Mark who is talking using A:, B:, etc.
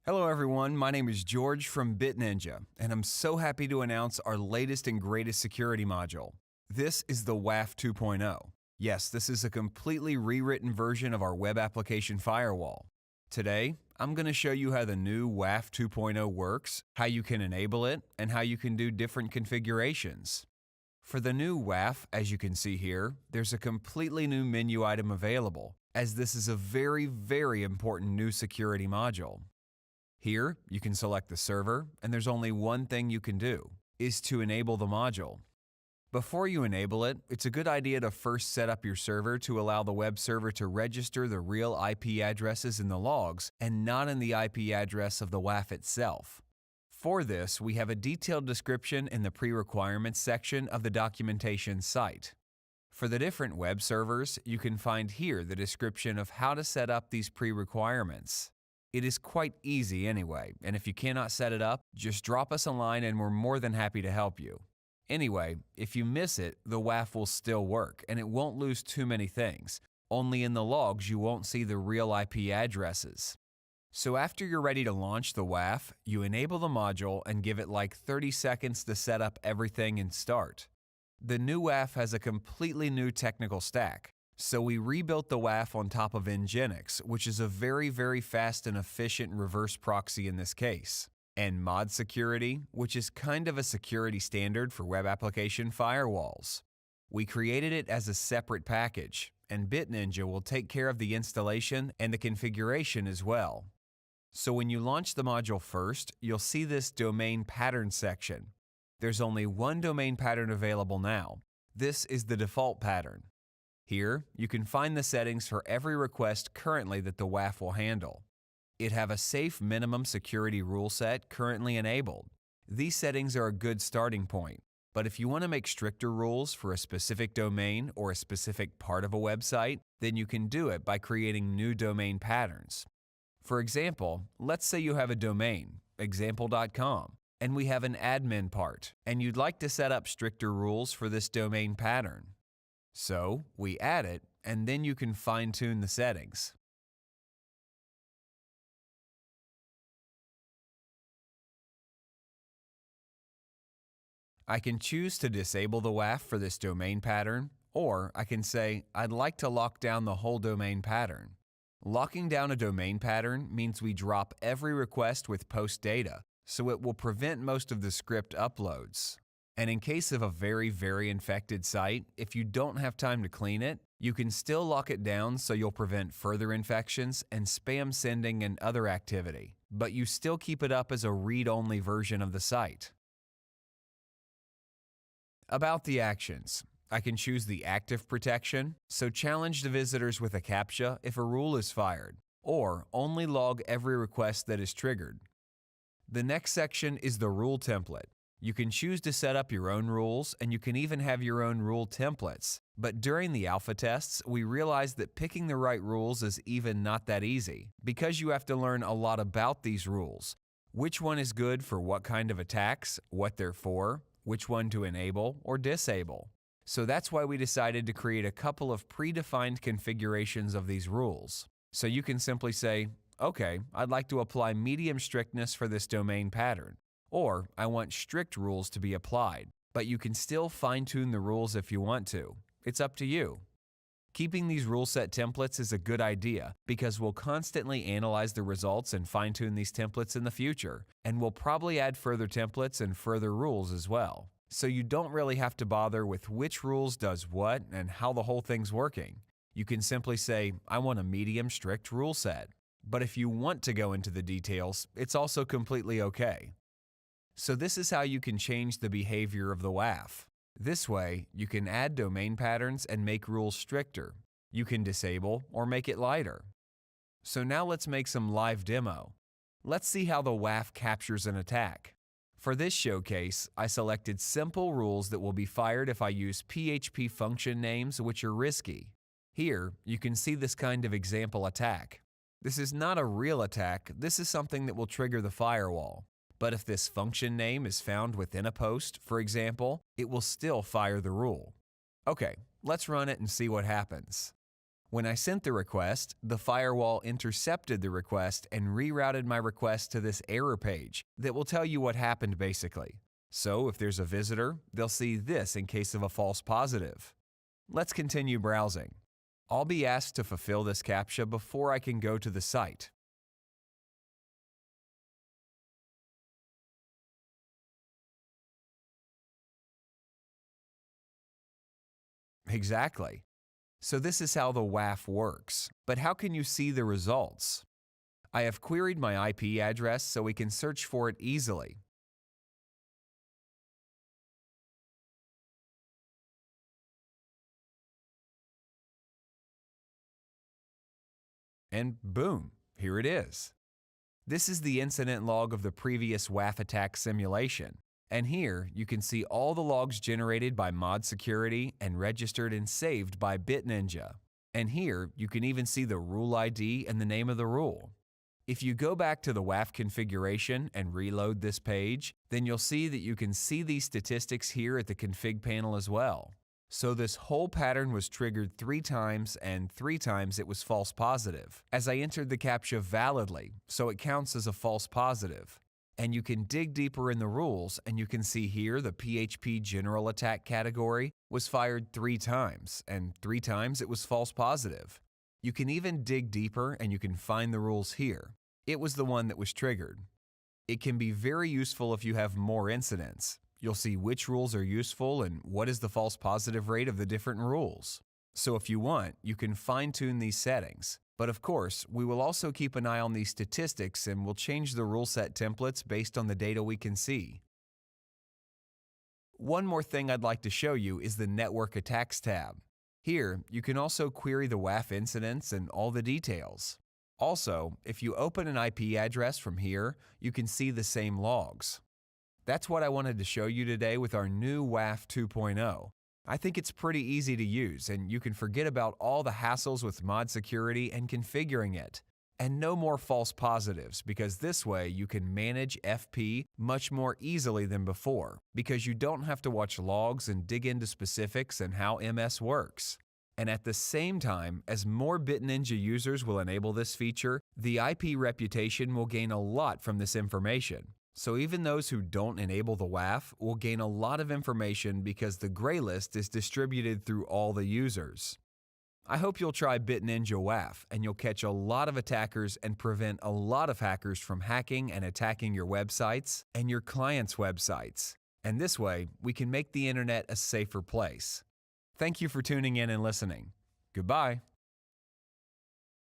A: Hello everyone, my name is George from BitNinja, and I'm so happy to announce our latest and greatest security module. This is the WAF 2.0. Yes, this is a completely rewritten version of our web application firewall. Today, I'm going to show you how the new WAF 2.0 works, how you can enable it, and how you can do different configurations. For the new WAF, as you can see here, there's a completely new menu item available, as this is a very, very important new security module. Here, you can select the server, and there's only one thing you can do, is to enable the module. Before you enable it, it's a good idea to first set up your server to allow the web server to register the real IP addresses in the logs and not in the IP address of the WAF itself. For this, we have a detailed description in the pre-requirements section of the documentation site. For the different web servers, you can find here the description of how to set up these pre-requirements. It is quite easy anyway, and if you cannot set it up, just drop us a line and we're more than happy to help you. Anyway, if you miss it, the WAF will still work and it won't lose too many things. Only in the logs you won't see the real IP addresses. So after you're ready to launch the WAF, you enable the module and give it like 30 seconds to set up everything and start. The new WAF has a completely new technical stack. So we rebuilt the WAF on top of Nginx, which is a very, very fast and efficient reverse proxy in this case, and mod security, which is kind of a security standard for web application firewalls. We created it as a separate package, and BitNinja will take care of the installation and the configuration as well. So when you launch the module first, you'll see this domain pattern section. There's only one domain pattern available now. This is the default pattern. Here, you can find the settings for every request currently that the WAF will handle. It have a safe minimum security rule set currently enabled. These settings are a good starting point, but if you want to make stricter rules for a specific domain or a specific part of a website, then you can do it by creating new domain patterns. For example, let's say you have a domain, example.com, and we have an admin part, and you'd like to set up stricter rules for this domain pattern. So, we add it, and then you can fine-tune the settings. I can choose to disable the WAF for this domain pattern, or I can say I'd like to lock down the whole domain pattern. Locking down a domain pattern means we drop every request with post data, so it will prevent most of the script uploads. And in case of a very, very infected site, if you don't have time to clean it, you can still lock it down so you'll prevent further infections and spam sending and other activity, but you still keep it up as a read-only version of the site. About the actions, I can choose the active protection, so challenge the visitors with a CAPTCHA if a rule is fired, or only log every request that is triggered. The next section is the rule template. You can choose to set up your own rules, and you can even have your own rule templates. But during the alpha tests, we realized that picking the right rules is even not that easy, because you have to learn a lot about these rules. Which one is good for what kind of attacks, what they're for, which one to enable or disable. So that's why we decided to create a couple of predefined configurations of these rules. So you can simply say, okay, I'd like to apply medium strictness for this domain pattern. Or, I want strict rules to be applied, but you can still fine-tune the rules if you want to. It's up to you. Keeping these rule set templates is a good idea because we'll constantly analyze the results and fine-tune these templates in the future, and we'll probably add further templates and further rules as well. So you don't really have to bother with which rules does what and how the whole thing's working. You can simply say, I want a medium strict rule set. But if you want to go into the details, it's also completely okay. So this is how you can change the behavior of the WAF. This way, you can add domain patterns and make rules stricter. You can disable or make it lighter. So now let's make some live demo. Let's see how the WAF captures an attack. For this showcase, I selected simple rules that will be fired if I use PHP function names which are risky. Here, you can see this kind of example attack. This is not a real attack, this is something that will trigger the firewall. But if this function name is found within a post, for example, it will still fire the rule. Okay, let's run it and see what happens. When I sent the request, the firewall intercepted the request and rerouted my request to this error page that will tell you what happened basically. So if there's a visitor, they'll see this in case of a false positive. Let's continue browsing. I'll be asked to fulfill this CAPTCHA before I can go to the site. Exactly. So this is how the WAF works. But how can you see the results? I have queried my IP address so we can search for it easily. And boom, here it is. This is the incident log of the previous WAF attack simulation. And here you can see all the logs generated by Mod Security and registered and saved by BitNinja. And here you can even see the rule ID and the name of the rule. If you go back to the WAF configuration and reload this page, then you'll see that you can see these statistics here at the config panel as well. So this whole pattern was triggered 3 times, and 3 times it was false positive, as I entered the CAPTCHA validly, so it counts as a false positive. And you can dig deeper in the rules, and you can see here the PHP general attack category was fired 3 times, and 3 times it was false positive. You can even dig deeper and you can find the rules here. It was the one that was triggered. It can be very useful if you have more incidents. You'll see which rules are useful and what is the false positive rate of the different rules. So if you want, you can fine-tune these settings. But of course, we will also keep an eye on these statistics and will change the rule set templates based on the data we can see. One more thing I'd like to show you is the Network Attacks tab. Here, you can also query the WAF incidents and all the details. Also, if you open an IP address from here, you can see the same logs. That's what I wanted to show you today with our new WAF 2.0. I think it's pretty easy to use, and you can forget about all the hassles with mod security and configuring it. And no more false positives, because this way you can manage FP much more easily than before, because you don't have to watch logs and dig into specifics and how MS works. And at the same time, as more BitNinja users will enable this feature, the IP reputation will gain a lot from this information. So even those who don't enable the WAF will gain a lot of information because the gray list is distributed through all the users. I hope you'll try BitNinja WAF and you'll catch a lot of attackers and prevent a lot of hackers from hacking and attacking your websites and your clients' websites. And this way, we can make the internet a safer place. Thank you for tuning in and listening. Goodbye.